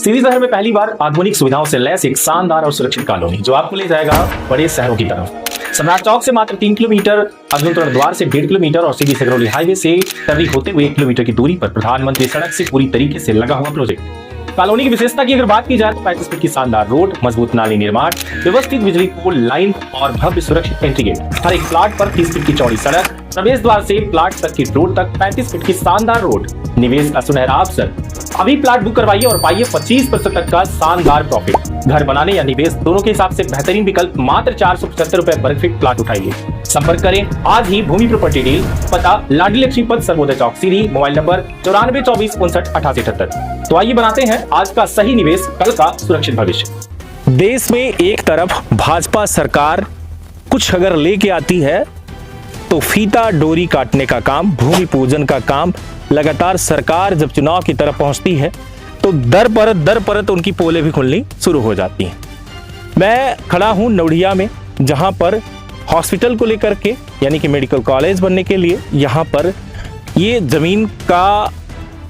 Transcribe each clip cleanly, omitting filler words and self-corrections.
सीधी शहर में पहली बार आधुनिक सुविधाओं से लैस एक शानदार और सुरक्षित कॉलोनी जो आपको ले जाएगा बड़े शहरों की तरफ। सम्राट चौक से मात्र 3 किलोमीटर, अर्जुन तोरण द्वार से 1.5 किलोमीटर और सीधी सिंगरौली हाईवे से टर्री होते हुए 1 किलोमीटर की दूरी पर प्रधानमंत्री सड़क से पूरी तरीके से लगा हुआ प्रोजेक्ट। कॉलोनी की विशेषता की अगर बात की जाए तो 35 फीट की शानदार रोड, मजबूत नाली निर्माण, व्यवस्थित बिजली पोल लाइन और भव्य सुरक्षित एंट्री गेट। हर एक प्लाट पर 30 फीट की चौड़ी सड़क, प्रवेश द्वार से प्लाट तक की रोड तक 35 फीट की शानदार रोड, निवेश का सुनहरा अवसर। अभी प्लाट बुक करवाइए और पाइए 25% तक का शानदार प्रॉफिट। घर बनाने या निवेश दोनों के हिसाब से बेहतरीन विकल्प। मात्र 475 रुपए वर्ग फीट प्लाट उठाइए। संपर्क करें आज ही भूमि प्रॉपर्टी डील। पता लाडली लक्ष्मी पथ, सर्वोदय चौक, सीधी। Mobile number 9424598878। तो आइए बनाते हैं आज का सही निवेश, कल का सुरक्षित भविष्य। देश में एक तरफ भाजपा सरकार कुछ अगर लेके आती है तो फीता डोरी काटने का काम, भूमि पूजन का काम लगातार सरकार जब चुनाव की तरफ पहुंचती है तो दर परत उनकी पोलें भी खुलनी शुरू हो जाती हैं। मैं खड़ा हूं नौड़िया में, जहां पर हॉस्पिटल को लेकर के यानी कि मेडिकल कॉलेज बनने के लिए यहां पर ये जमीन का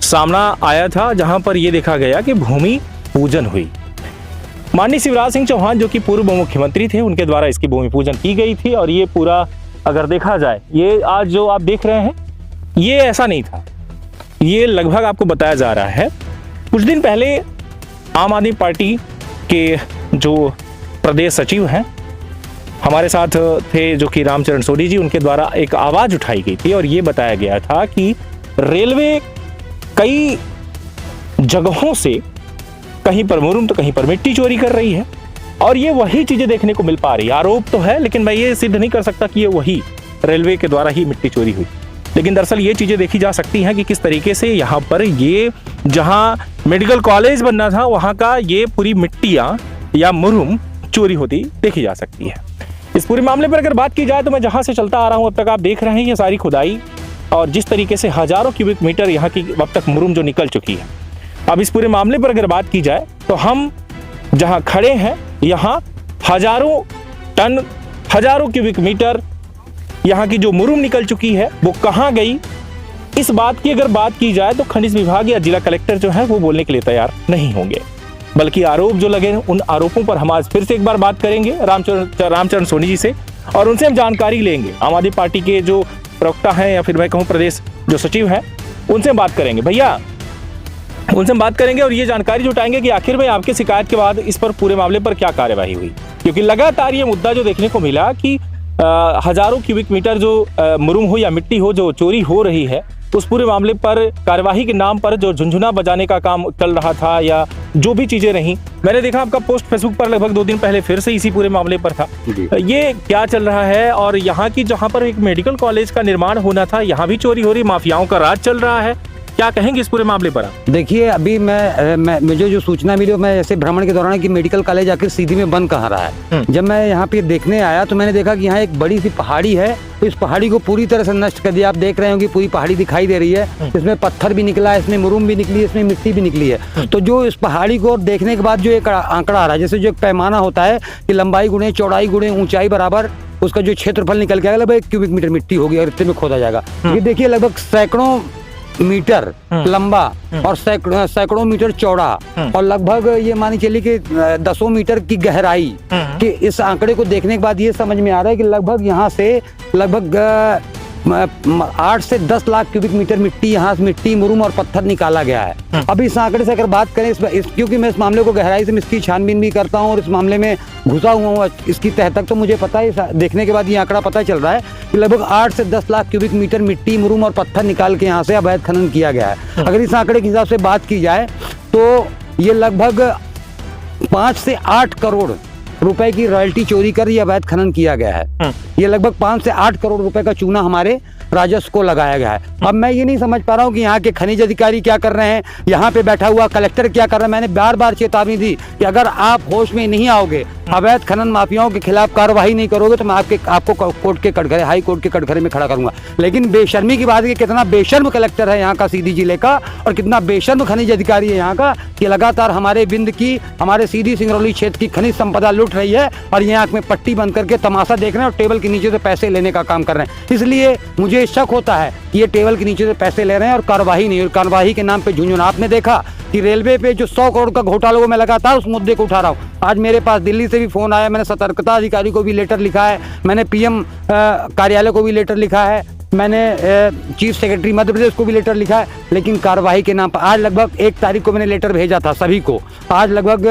सामना आया था, जहां पर ये देखा गया कि भूमि पूजन हुई। माननीय शिवराज सिंह चौहान जो कि पूर्व मुख्यमंत्री थे, उनके द्वारा इसकी भूमि पूजन की गई थी। और ये पूरा अगर देखा जाए, ये आज जो आप देख रहे हैं ये ऐसा नहीं था। ये लगभग आपको बताया जा रहा है, कुछ दिन पहले आम आदमी पार्टी के जो प्रदेश सचिव हैं हमारे साथ थे, जो कि रामचरण सोनी जी, उनके द्वारा एक आवाज उठाई गई थी और ये बताया गया था कि रेलवे कई जगहों से कहीं पर मुरुम तो कहीं पर मिट्टी चोरी कर रही है। और ये वही चीजें देखने को मिल पा रही है। आरोप तो है, लेकिन मैं ये सिद्ध नहीं कर सकता कि ये वही रेलवे के द्वारा ही मिट्टी चोरी हुई। लेकिन दरअसल ये चीजें देखी जा सकती हैं कि किस तरीके से यहाँ पर ये जहाँ मेडिकल कॉलेज बनना था वहाँ का ये पूरी मिट्टियाँ या मुरुम चोरी होती देखी जा सकती है। इस पूरे मामले पर अगर बात की जाए तो मैं जहाँ से चलता आ रहा हूँ अब तक आप देख रहे हैं ये सारी खुदाई और जिस तरीके से हजारों क्यूबिक मीटर यहाँ की अब तक मुरुम जो निकल चुकी है। अब इस पूरे मामले पर अगर बात की जाए तो हम जहाँ खड़े हैं यहाँ हजारों टन, हजारों क्यूबिक मीटर यहाँ की जो मुरुम निकल चुकी है वो कहाँ गई, इस बात की अगर बात की जाए तो खनिज विभाग या जिला कलेक्टर जो है वो बोलने के लिए तैयार नहीं होंगे। बल्कि आरोप जो लगे हैं उन आरोपों पर हम आज फिर से एक बार बात करेंगे रामचरण सोनी जी से और उनसे हम जानकारी लेंगे। आम आदमी पार्टी के जो प्रवक्ता हैं या फिर मैं कहूँ प्रदेश जो सचिव हैं, उनसे हम बात करेंगे। भैया, उनसे हम बात करेंगे और ये जानकारी जुटाएंगे कि आखिर में आपकी शिकायत के बाद इस पर पूरे मामले पर क्या कार्यवाही हुई। क्योंकि लगातार ये मुद्दा जो देखने को मिला कि हजारों क्यूबिक मीटर जो मुरुम हो या मिट्टी हो जो चोरी हो रही है, उस पूरे मामले पर कार्यवाही के नाम पर जो झुंझुना बजाने का काम चल रहा था या जो भी चीजें रही। मैंने देखा आपका पोस्ट फेसबुक पर लगभग 2 दिन पहले फिर से इसी पूरे मामले पर था। ये क्या चल रहा है और यहाँ की जहाँ पर एक मेडिकल कॉलेज का निर्माण होना था यहाँ भी चोरी हो रही, माफियाओं का राज चल रहा है, क्या कहेंगे इस पूरे मामले पर? देखिए, अभी मुझे जो सूचना मिली, मैं ऐसे भ्रमण के दौरान कि मेडिकल कॉलेज आखिर सीधी में बन कहाँ रहा है। जब मैं यहाँ पे देखने आया तो मैंने देखा कि यहाँ एक बड़ी सी पहाड़ी है, तो इस पहाड़ी को पूरी तरह से नष्ट कर दिया। आप देख रहे हो कि पूरी पहाड़ी दिखाई दे रही है, इसमें पत्थर भी निकला है, इसमें मुरुम भी निकली है, इसमें मिट्टी भी निकली है। तो जो इस पहाड़ी को देखने के बाद जो एक आंकड़ा आ रहा है, जैसे जो एक पैमाना होता है कि लंबाई गुणे चौड़ाई गुणे ऊंचाई बराबर उसका जो क्षेत्रफल निकल के आएगा, लगभग 1 क्यूबिक मीटर मिट्टी होगी और इतने में खोदा जाएगा। ये देखिए, लगभग सैकड़ों मीटर लंबा और सैकड़ों मीटर चौड़ा और लगभग ये मानी चलिए कि 10 मीटर की गहराई कि इस आंकड़े को देखने के बाद ये समझ में आ रहा है कि लगभग यहाँ से लगभग 8 से 10 लाख क्यूबिक मीटर मिट्टी यहाँ से मिट्टी, मुरुम और पत्थर निकाला गया है। अब इस आंकड़े से अगर बात करें क्योंकि मैं इस मामले को गहराई से इसकी छानबीन भी करता हूँ और इस मामले में घुसा हुआ हूँ इसकी तह तक, तो मुझे पता है, देखने के बाद ये आंकड़ा पता चल रहा है कि लगभग 8 से 10 लाख क्यूबिक मीटर मिट्टी, मुरुम और पत्थर निकाल के यहाँ से अवैध खनन किया गया है। अगर इस आंकड़े के हिसाब से बात की जाए तो ये लगभग 5 से 8 करोड़ रुपए की रॉयल्टी चोरी कर ये अवैध खनन किया गया है। ये लगभग 5 से 8 करोड़ रुपए का चूना हमारे राजस्व को लगाया गया है। अब मैं ये नहीं समझ पा रहा हूँ कि यहाँ के खनिज अधिकारी क्या कर रहे हैं, यहाँ पे बैठा हुआ कलेक्टर क्या कर रहा है। मैंने बार बार चेतावनी दी कि अगर आप होश में नहीं आओगे, अवैध खनन माफियाओं के खिलाफ कार्रवाई नहीं करोगे तो मैं आपको कोर्ट के कटघरे, हाई कोर्ट के कटघरे में खड़ा करूंगा। लेकिन बेशर्मी की बात है कि कितना बेशर्म कलेक्टर है यहाँ का सीधी जिले का और कितना बेशर्म खनिज अधिकारी है यहाँ का कि लगातार हमारे बिंद की, हमारे सीधी सिंगरौली क्षेत्र की खनिज संपदा लूट रही है और ये आंख में पट्टी बंद करके तमाशा देख रहे हैं और टेबल के नीचे से पैसे लेने का काम कर रहे हैं। इसलिए मुझे शक होता है कि ये टेबल के नीचे से पैसे ले रहे हैं और कार्यवाही नहीं, और कार्यवाही के नाम पे झुंझुन। आपने देखा कि रेलवे पे जो 100 करोड़ का घोटाला हुआ, मैं लगातार उस मुद्दे को उठा रहा हूँ। आज मेरे पास दिल्ली से भी फोन आया, मैंने सतर्कता अधिकारी को भी लेटर लिखा है, मैंने पीएम कार्यालय को भी लेटर लिखा है, मैंने चीफ सेक्रेटरी मध्य प्रदेश को भी लेटर लिखा है, लेकिन कार्रवाई के नाम पर आज लगभग 1 तारीख को मैंने लेटर भेजा था सभी को, आज लगभग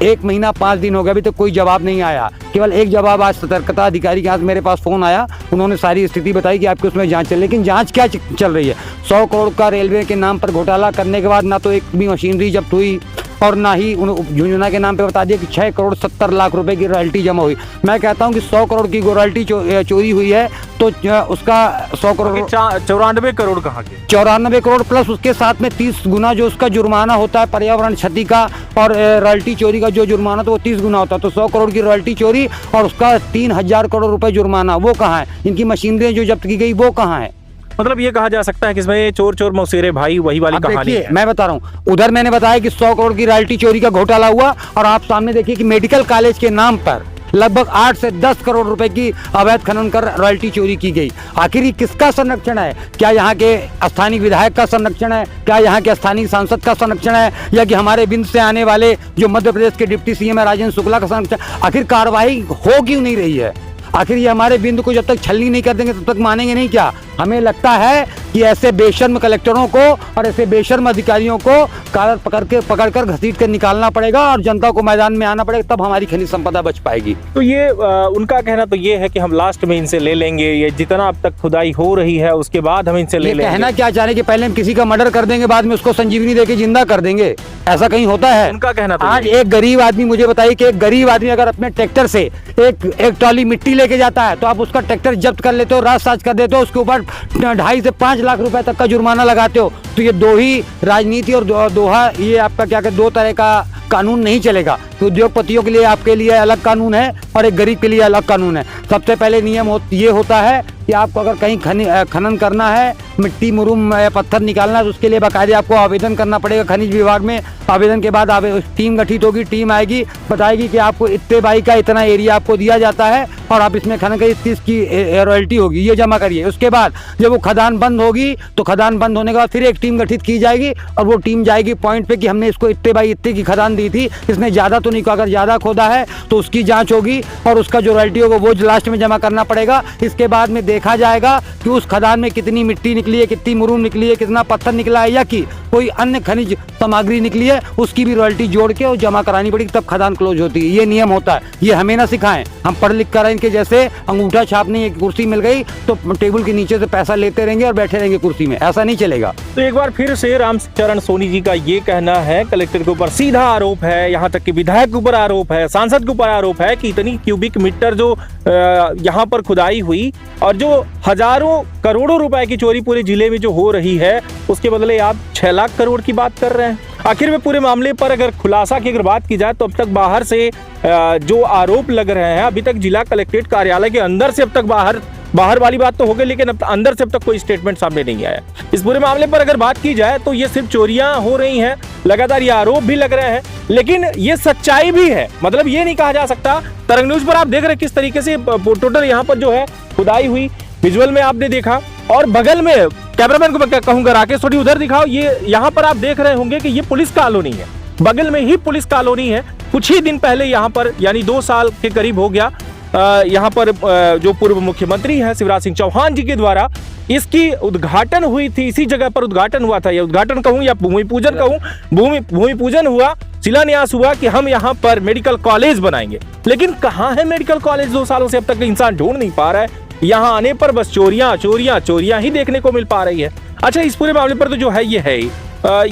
1 महीना 5 दिन हो गया, अभी तक कोई जवाब नहीं आया। केवल एक जवाब आज सतर्कता अधिकारी के हाथ मेरे पास फोन आया, उन्होंने सारी स्थिति बताई कि आपकी उसमें जांच चल, लेकिन जांच क्या चल रही है? 100 करोड़ का रेलवे के नाम पर घोटाला करने के बाद ना तो एक भी मशीनरी जब्त हुई और ना ही झुंझुना के नाम पे बता दिया कि 6 करोड़ 70 लाख रुपए की रॉयल्टी जमा हुई। मैं कहता हूं कि 100 करोड़ की रॉयल्टी चोरी हुई है तो उसका 100 करोड़ 94 करोड़ कहाँ के? 94 करोड़ प्लस उसके साथ में 30 गुना जो उसका जुर्माना होता है पर्यावरण क्षति का और रॉयल्टी चोरी का जो जुर्माना तो वो 30 गुना होता है। तो 100 करोड़ की रॉयल्टी चोरी और उसका 3000 करोड़ रुपए जुर्माना, वो कहाँ है? इनकी मशीनरी जो जब्त की गई वो कहाँ है? मतलब ये कहा जा सकता है कि इसमें ये चोर चोर मौसेरे भाई वही वाली कहानी है। मैं बता रहा हूँ, उधर मैंने बताया कि 100 करोड़ की रॉयल्टी चोरी का घोटाला हुआ और आप सामने देखिए कि मेडिकल कॉलेज के नाम पर लगभग 8 से 10 करोड़ रुपए की अवैध खनन कर रॉयल्टी चोरी की गई। आखिर ये किसका संरक्षण है? क्या यहाँ के स्थानीय विधायक का संरक्षण है? क्या यहाँ के स्थानीय सांसद का संरक्षण है? या कि हमारे बिंद से आने वाले जो मध्य प्रदेश के डिप्टी सीएम है राजेंद्र शुक्ला का संरक्षण? आखिर कार्रवाई हो क्यों नहीं रही है? आखिर ये हमारे बिंदु को जब तक छलनी नहीं कर देंगे तब तक मानेंगे नहीं क्या? हमें लगता है कि ऐसे बेशर्म कलेक्टरों को और ऐसे बेशर्म अधिकारियों को कालर पकड़कर घसीट कर निकालना पड़ेगा और जनता को मैदान में आना पड़ेगा, तब हमारी खनिज संपदा बच पाएगी। तो ये उनका कहना तो ये है कि हम लास्ट में इनसे ले लेंगे, ये जितना अब तक खुदाई हो रही है उसके बाद हम इनसे ले लेंगे। कहना क्या चाह रहे हैं कि पहले हम किसी का मर्डर कर देंगे, बाद में उसको संजीवनी देके जिंदा कर देंगे, ऐसा कहीं होता है? उनका कहना तो आज एक गरीब आदमी, मुझे बताइए कि एक गरीब आदमी अगर अपने ट्रैक्टर से एक ट्रॉली मिट्टी लेके जाता है तो आप उसका ट्रैक्टर जब्त कर लेते हो, राजसाज कर देते हो, उसके ऊपर 2.5 से 5 लाख रुपए तक का जुर्माना लगाते हो। तो ये दो ही राजनीति और दोहा ये आपका क्या कहते 2 तरह का कानून नहीं चलेगा। तो उद्योगपतियों के लिए आपके लिए अलग कानून है और एक गरीब के लिए अलग कानून है। सबसे पहले नियम ये होता है कि आपको अगर कहीं खनन करना है, मिट्टी मुरुम या पत्थर निकालना है तो उसके लिए बाकायदे आपको आवेदन करना पड़ेगा खनिज विभाग में। आवेदन के बाद टीम गठित होगी, टीम आएगी, बताएगी कि आपको इतने बाई का इतना एरिया आपको दिया जाता है और आप इसमें खनन करिए, 30 की रॉयल्टी होगी, ये जमा करिए। उसके बाद जब वो खदान बंद होगी तो खदान बंद होने के बाद फिर एक टीम गठित की जाएगी और वो टीम जाएगी पॉइंट पे कि हमने इसको इतने बाई इतने की खदान दी थी, इसने ज़्यादा तो नहीं, अगर ज़्यादा खोदा है तो उसकी जाँच होगी और उसका जो रॉयल्टी होगा वो लास्ट में जमा करना पड़ेगा। इसके बाद में देखा जाएगा कि उस खदान में कितनी मिट्टी निकली है, कितनी मुरूम निकली है, कितना पत्थर निकला है या कि कोई अन्य खनिज सामग्री निकली है, उसकी भी रॉयल्टी जोड़ के और जमा करानी पड़ेगी, तब खदान क्लोज होती है। ये नियम होता है। ये हमें ना सिखाएं, हम पढ़ लिख कर इनके जैसे अंगूठा छापने एक कुर्सी मिल गई तो टेबल के नीचे से पैसा लेते रहेंगे और बैठे रहेंगे कुर्सी में, ऐसा नहीं चलेगा। तो एक बार फिर से रामचरण सोनी जी का ये कहना है, कलेक्टर के ऊपर सीधा आरोप है, यहाँ तक कि विधायक के ऊपर आरोप है, सांसद के ऊपर आरोप है कि इतनी क्यूबिक मीटर जो यहाँ पर खुदाई हुई और जो हजारों करोड़ों रुपए की चोरी पूरे जिले में जो हो रही है, उसके बदले आप 6 लाख करोड़ की बात कर रहे हैं। आखिर में पूरे मामले पर अगर खुलासा की अगर बात की जाए तो अब तक बाहर से जो आरोप लग रहे हैं, अभी तक जिला कलेक्ट्रेट कार्यालय के अंदर से अब तक बाहर वाली बात तो हो गई, लेकिन अब अंदर से अब तक कोई स्टेटमेंट सामने नहीं आया। इस पूरे मामले पर अगर बात की जाए तो ये सिर्फ चोरियां हो रही हैं, लगातार ये आरोप भी लग रहे हैं, लेकिन ये सच्चाई भी है। मतलब ये नहीं कहा जा सकता। तरंग न्यूज पर आप देख रहे हैं किस तरीके से टोटल यहाँ पर जो है खुदाई हुई, विजुअल में आपने देखा। और बगल में कैमरामैन को मैं कहूंगा राकेश थोड़ी उधर दिखाओ, ये यहाँ पर आप देख रहे होंगे कि ये पुलिस कॉलोनी है, बगल में ही पुलिस कॉलोनी है। कुछ ही दिन पहले यहाँ पर यानी 2 साल के करीब हो गया, यहाँ पर जो पूर्व मुख्यमंत्री है शिवराज सिंह चौहान जी के द्वारा इसकी उद्घाटन हुई थी। इसी जगह पर उद्घाटन हुआ था, या उद्घाटन कहूं या भूमि पूजन कहूं, भूमि पूजन हुआ, शिलान्यास हुआ कि हम यहाँ पर मेडिकल कॉलेज बनाएंगे। लेकिन कहाँ है मेडिकल कॉलेज? 2 सालों से अब तक इंसान ढूंढ नहीं पा रहा है। यहाँ आने पर बस चोरियां ही देखने को मिल पा रही है। अच्छा, इस पूरे मामले पर तो जो है ये है ही।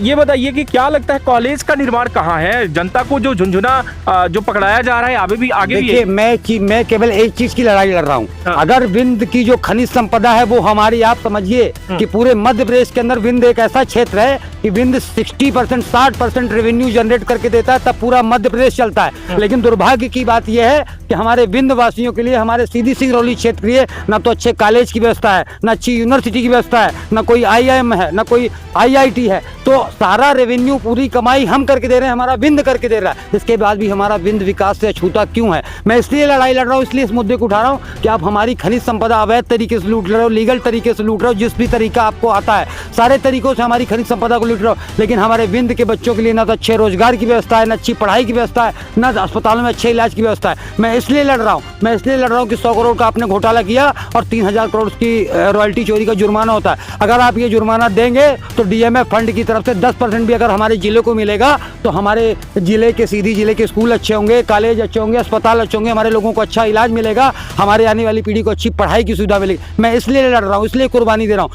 ये बताइए कि क्या लगता है कॉलेज का निर्माण कहाँ है? जनता को जो झुंझुना जो पकड़ाया जा रहा है आगे भी मैं केवल एक चीज की लड़ाई लड़ रहा हूँ। हाँ। अगर विंध्य की जो खनिज संपदा है वो हमारी, आप समझिए कि पूरे मध्य प्रदेश के अंदर विंध्य एक ऐसा क्षेत्र है कि विंध्य 60% 60% रेवेन्यू जनरेट करके देता है, तब पूरा मध्य प्रदेश चलता है। लेकिन दुर्भाग्य की बात यह है कि हमारे विंध्य वासियों के लिए, हमारे सीधी सिंगरौली क्षेत्र के लिए न तो अच्छे कॉलेज की व्यवस्था है, न अच्छी यूनिवर्सिटी की व्यवस्था है, न कोई IIM है, न कोई IIT है। तो सारा रेवेन्यू, पूरी कमाई हम करके दे रहे हैं, हमारा विंद करके दे रहा है, इसके बाद भी हमारा विंद विकास से अछूता क्यों है? मैं इसलिए लड़ाई लड़ रहा हूँ, इसलिए इस मुद्दे को उठा रहा हूँ कि आप हमारी खनिज संपदा अवैध तरीके से लूट रहे हो, लीगल तरीके से लूट रहे हो, जिस भी तरीका आपको आता है सारे तरीकों से हमारी खनिज संपदा को लूट रहे हो। लेकिन हमारे विंद के बच्चों के लिए ना तो अच्छे रोजगार की व्यवस्था है, ना अच्छी पढ़ाई की व्यवस्था है, ना अस्पतालों में अच्छे इलाज की व्यवस्था है। मैं इसलिए लड़ रहा हूँ कि 100 करोड़ का आपने घोटाला किया और 3000 करोड़ की रॉयल्टी चोरी का जुर्माना होता है। अगर आप ये जुर्माना देंगे तो डीएमएफ फंड की तरफ से 10% भी अगर हमारे जिले को मिलेगा तो हमारे जिले के, सीधी जिले के स्कूल अच्छे होंगे, कॉलेज अच्छे होंगे, अस्पताल अच्छे होंगे, हमारे लोगों को अच्छा इलाज मिलेगा, हमारे आने वाली पीढ़ी को अच्छी पढ़ाई की सुविधा मिलेगी। मैं इसलिए लड़ रहा हूँ, इसलिए कुर्बानी दे रहा हूँ।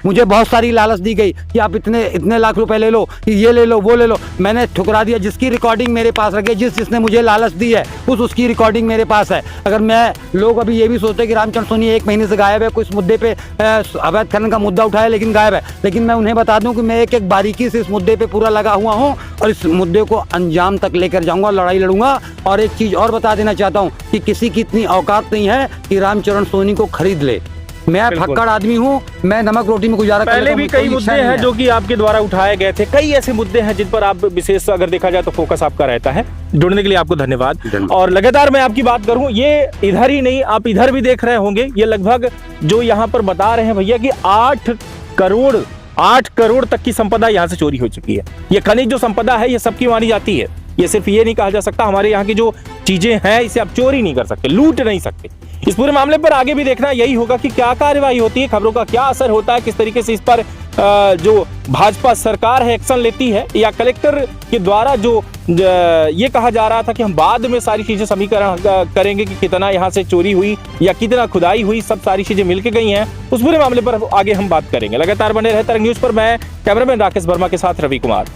मुझे बहुत सारी लालच दी गई कि आप इतने लाख रुपए ले लो, कि ये ले लो, वो ले लो। मैंने ठुकरा दिया। जिसकी रिकॉर्डिंग मेरे पास रखे, जिसने मुझे लालच दी है उसकी रिकॉर्डिंग मेरे पास है। अगर लोग अभी ये भी सोचते हैं कि रामचंद्र सोनी 1 महीने से गायब है, कुछ मुद्दे पे अवैध खनन का मुद्दा उठाया लेकिन गायब है, लेकिन मैं उन्हें बता दूं कि मैं एक बारीकी से इस मुद्दे पे पूरा लगा हुआ हूं और इस मुद्दे को अंजाम तक लेकर जाऊंगा, लड़ाई लड़ूंगा। और एक चीज और बता देना चाहता हूं कि किसी की इतनी औकात नहीं है कि रामचरण सोनी को खरीद ले। मैं फक्कड़ आदमी हूँ, मैं नमक रोटी में गुजारा कर लेता हूं। पहले भी कई मुद्दे हैं जो कि आपके द्वारा उठाए गए थे, कई ऐसे मुद्दे हैं जिन पर आप विशेष अगर देखा जाए तो फोकस आपका रहता है। जुड़ने के लिए आपको धन्यवाद। और लगातार मैं आपकी बात करूं, ये इधर ही नहीं, आप इधर भी देख रहे होंगे, ये लगभग जो यहाँ पर बता रहे हैं भैया कि 8 करोड़ तक की संपदा यहाँ से चोरी हो चुकी है। ये खनिज जो संपदा है ये सबकी मानी जाती है। ये सिर्फ ये नहीं कहा जा सकता हमारे यहाँ की जो चीजें हैं इसे आप चोरी नहीं कर सकते, लूट नहीं सकते। इस पूरे मामले पर आगे भी देखना यही होगा कि क्या कार्यवाही होती है, खबरों का क्या असर होता है, किस तरीके से इस पर जो भाजपा सरकार है एक्शन लेती है, या कलेक्टर के द्वारा जो ये कहा जा रहा था कि हम बाद में सारी चीजें समीकरण करेंगे कि कितना यहाँ से चोरी हुई या कितना खुदाई हुई, सब सारी चीजें मिलके गई हैं, उस पूरे मामले पर आगे हम बात करेंगे। लगातार बने रहे तरंग न्यूज पर। मैं कैमरामैन राकेश वर्मा के साथ रवि कुमार।